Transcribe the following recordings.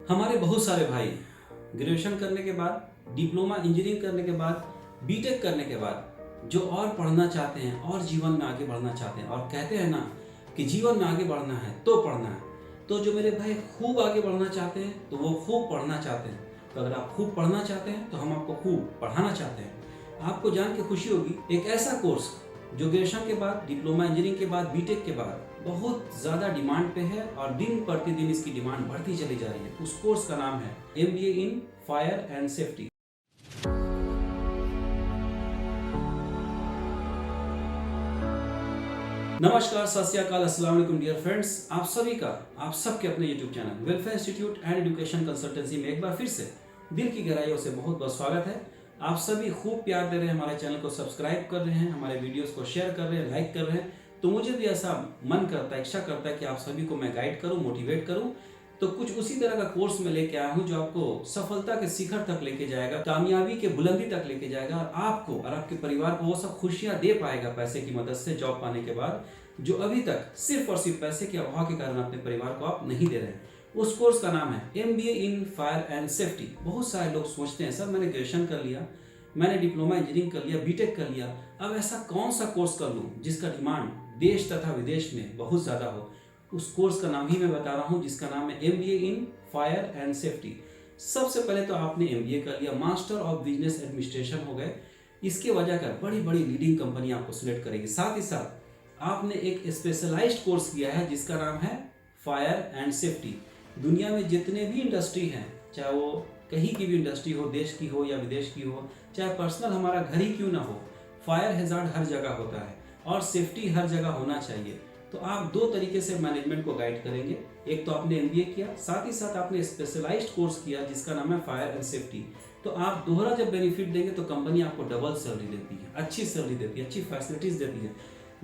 हमारे बहुत सारे भाई ग्रेजुएशन करने के बाद, डिप्लोमा इंजीनियरिंग करने के बाद, बीटेक करने के बाद जो और पढ़ना चाहते हैं और जीवन में आगे बढ़ना चाहते हैं और कहते हैं ना कि जीवन में आगे बढ़ना है तो पढ़ना है। तो जो मेरे भाई खूब आगे बढ़ना चाहते हैं तो वो खूब पढ़ना चाहते हैं। तो अगर आप खूब पढ़ना चाहते हैं तो हम आपको खूब पढ़ाना चाहते हैं। आपको जान के खुशी होगी, एक ऐसा कोर्स जो ग्रेजुएशन के बाद, डिप्लोमा इंजीनियरिंग के बाद, बीटेक के बाद बहुत ज़्यादा डिमांड पे है और दिन प्रतिदिन इसकी डिमांड बढ़ती चली जा रही है। उस कोर्स का नाम है MBA in fire and safety. नमस्कार, सत श्री अकाल, अस्सलाम वालेकुम डियर फ्रेंड्स। आप सभी का, आप सबके अपने YouTube channel welfare institute and education consultancy में एक बार फिर से दिल की गहराइयों से बहुत बहुत स्वागत है। आप सभी खूब प्यार दे रहे हैं, हमारे चैनल को सब्सक्राइब कर रहे हैं, हमारे वीडियोस को शेयर कर रहे हैं, लाइक कर रहे हैं। तो मुझे भी ऐसा मन करता है, इच्छा करता है कि आप सभी को मैं गाइड करूं, मोटिवेट करूं। तो कुछ उसी तरह का कोर्स में लेके आया हूं जो आपको सफलता के शिखर तक लेके जाएगा, कामयाबी के बुलंदी तक लेके जाएगा और आपको और आपके परिवार को वो सब खुशियां दे पाएगा पैसे की मदद से, जॉब पाने के बाद, जो अभी तक सिर्फ और सिर्फ पैसे के अभाव के कारण अपने परिवार को आप नहीं दे रहे हैं। उस कोर्स का नाम है MBA in fire and safety. बहुत सारे लोग सोचते हैं, सर मैंने ग्रेजुएशन कर लिया, मैंने डिप्लोमा इंजीनियरिंग कर लिया, बीटेक कर लिया, अब ऐसा कौन सा कोर्स कर लूँ जिसका डिमांड देश तथा विदेश में बहुत ज़्यादा हो। उस कोर्स का नाम ही मैं बता रहा हूँ, जिसका नाम है MBA in fire and safety. सबसे पहले तो आपने MBA कर लिया, मास्टर ऑफ बिजनेस एडमिनिस्ट्रेशन हो गए। इसके वजह कर बड़ी बड़ी लीडिंग कंपनी आपको सिलेक्ट करेगी। साथ ही साथ आपने एक स्पेशलाइज्ड कोर्स किया है जिसका नाम है फायर एंड सेफ्टी। दुनिया में जितने भी इंडस्ट्री हैं, चाहे वो कहीं की भी इंडस्ट्री हो, देश की हो या विदेश की हो, चाहे पर्सनल हमारा घर ही क्यों ना हो, फायर हैजार्ड हर जगह होता है और सेफ्टी हर जगह होना चाहिए। तो आप दो तरीके से मैनेजमेंट को गाइड करेंगे। एक तो आपने MBA किया, साथ ही साथ आपने स्पेशलाइज्ड कोर्स किया जिसका नाम है फायर एंड सेफ्टी। तो आप दोहरा जब बेनिफिट देंगे तो कंपनी आपको डबल सैलरी देती है, अच्छी सैलरी देती है, अच्छी फैसिलिटीज देती है,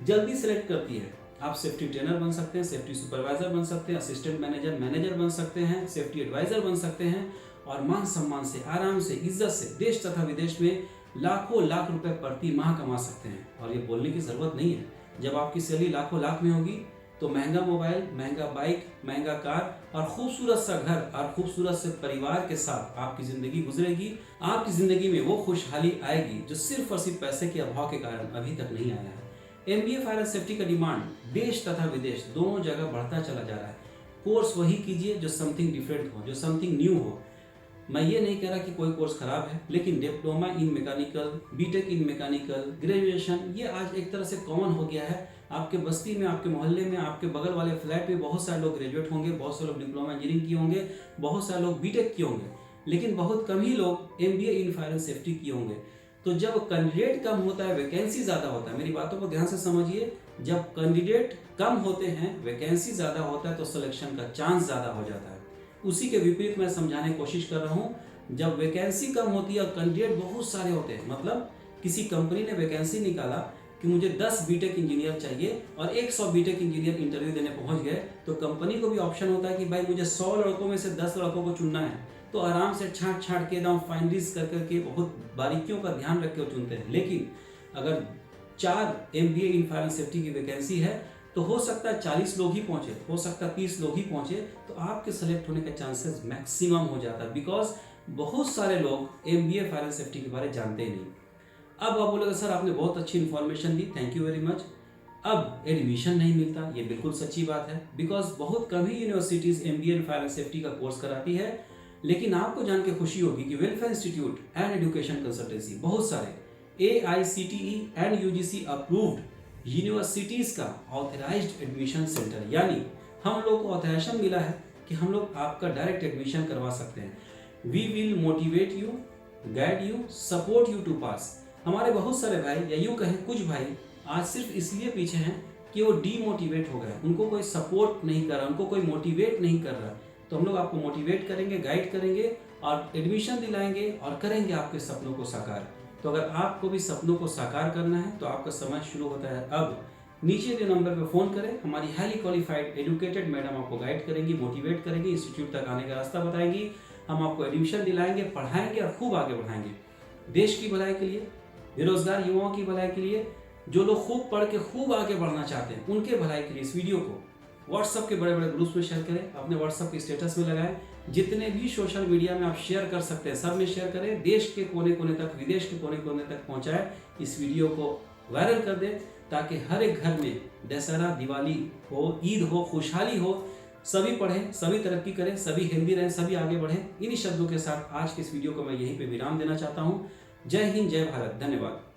जल्दी सेलेक्ट करती है। आप सेफ्टी ट्रेनर बन सकते हैं, सेफ्टी सुपरवाइजर बन सकते हैं, असिस्टेंट मैनेजर बन सकते हैं, सेफ्टी एडवाइजर बन सकते हैं और मान सम्मान से, आराम से, इज्जत से देश तथा विदेश में लाखों लाख रुपए प्रति माह कमा सकते हैं। और ये बोलने की जरूरत नहीं है, जब आपकी सैलरी लाखों लाख में होगी तो महंगा मोबाइल, महंगा बाइक, महंगा कार और खूबसूरत सा घर और खूबसूरत से परिवार के साथ आपकी जिंदगी गुजरेगी। आपकी जिंदगी में वो खुशहाली आएगी जो सिर्फ और सिर्फ पैसे के अभाव के कारण अभी तक नहीं आया है। MBA फायर एंड सेफ्टी का डिमांड देश तथा विदेश दोनों जगह बढ़ता चला जा रहा है। कोर्स वही कीजिए जो समथिंग डिफरेंट हो, जो समथिंग न्यू हो। मैं ये नहीं कह रहा कि कोई कोर्स खराब है, लेकिन diploma in mechanical, BTech in mechanical, graduation, ये आज एक तरह से कॉमन हो गया है। आपके बस्ती में, आपके मोहल्ले में, आपके बगल वाले फ्लैट में बहुत सारे लोग ग्रेजुएट होंगे, बहुत सारे लोग डिप्लोमा इंजीनियरिंग किए होंगे, बहुत सारे लोग बीटेक किए होंगे, लेकिन बहुत कम ही लोग MBA in fire and safety किए होंगे। तो जब कैंडिडेट कम होता है, वैकेंसी ज़्यादा होता है, मेरी बातों को ध्यान से समझिए, जब कैंडिडेट कम होते हैं, वैकेंसी ज़्यादा होता है तो सिलेक्शन का चांस ज़्यादा हो जाता है। उसी के विपरीत मैं समझाने की कोशिश कर रहा हूँ। जब वैकेंसी कम होती है और कैंडिडेट बहुत सारे होते हैं, मतलब किसी कंपनी ने वैकेंसी निकाला कि मुझे 10 बीटेक इंजीनियर चाहिए और 100 बीटेक इंजीनियर इंटरव्यू देने पहुंच गए, तो कंपनी को भी ऑप्शन होता है कि भाई मुझे 100 लड़कों में से 10 लड़कों को चुनना है। तो आराम से छांट के एकदम फाइनलिस्ट कर करके बहुत बारीकियों का ध्यान रख के वो चुनते हैं। लेकिन अगर 4 MBA in fire and safety की वैकेंसी है तो हो सकता है 40 लोग ही पहुंचे, हो सकता है 30 लोग ही पहुंचे, तो आपके सेलेक्ट होने के चांसेस मैक्सिमम हो जाता है। बिकॉज बहुत सारे लोग MBA फायर एंड सेफ्टी के बारे में जानते ही नहीं। अब आप बोलेगा सर आपने बहुत अच्छी इन्फॉर्मेशन दी, थैंक यू वेरी मच, अब एडमिशन नहीं मिलता। ये बिल्कुल सच्ची बात है, बिकॉज बहुत कम ही universities MBA in fire and safety का कोर्स कराती है। लेकिन आपको जान के खुशी होगी कि welfare institute and education consultancy बहुत सारे AICTE and UGC approved universities का ऑथराइज्ड एडमिशन सेंटर, यानी हम लोग को ऑथराइजेशन मिला है कि हम लोग आपका डायरेक्ट एडमिशन करवा सकते हैं। We will motivate you, guide you, support you to pass. हमारे बहुत सारे भाई, या यूँ कहें कुछ भाई, आज सिर्फ इसलिए पीछे हैं कि वो डीमोटिवेट हो गए, उनको कोई सपोर्ट नहीं कर रहा, उनको कोई मोटिवेट नहीं कर रहा। तो हम लोग आपको मोटिवेट करेंगे, गाइड करेंगे और एडमिशन दिलाएंगे और करेंगे आपके सपनों को साकार। तो अगर आपको भी सपनों को साकार करना है तो आपका समय शुरू होता है अब। नीचे के नंबर पर फ़ोन करें, हमारी हाईली क्वालिफाइड एजुकेटेड मैडम आपको गाइड करेंगी, मोटिवेट करेंगी, इंस्टीट्यूट तक आने का रास्ता बताएंगी। हम आपको एडमिशन दिलाएंगे, पढ़ाएंगे और खूब आगे बढ़ाएंगे। देश की भलाई के लिए, बेरोजगार युवाओं की भलाई के लिए, जो लोग खूब पढ़ के खूब आगे बढ़ना चाहते हैं उनके भलाई के लिए इस वीडियो को व्हाट्सएप के बड़े बड़े ग्रुप्स में शेयर करें, अपने व्हाट्सएप के स्टेटस में लगाएं, जितने भी सोशल मीडिया में आप शेयर कर सकते हैं सब में शेयर करें, देश के कोने कोने तक, विदेश के कोने कोने तक पहुंचाएं। इस वीडियो को वायरल कर दें ताकि हर एक घर में दशहरा, दिवाली हो, ईद हो, खुशहाली हो, सभी पढ़ें, सभी तरक्की करें, सभी हेल्दी रहें, सभी आगे बढ़ें। इन्हीं शब्दों के साथ आज के इस वीडियो को मैं यहीं पे विराम देना चाहता हूँ। जय हिंद, जय भारत, धन्यवाद।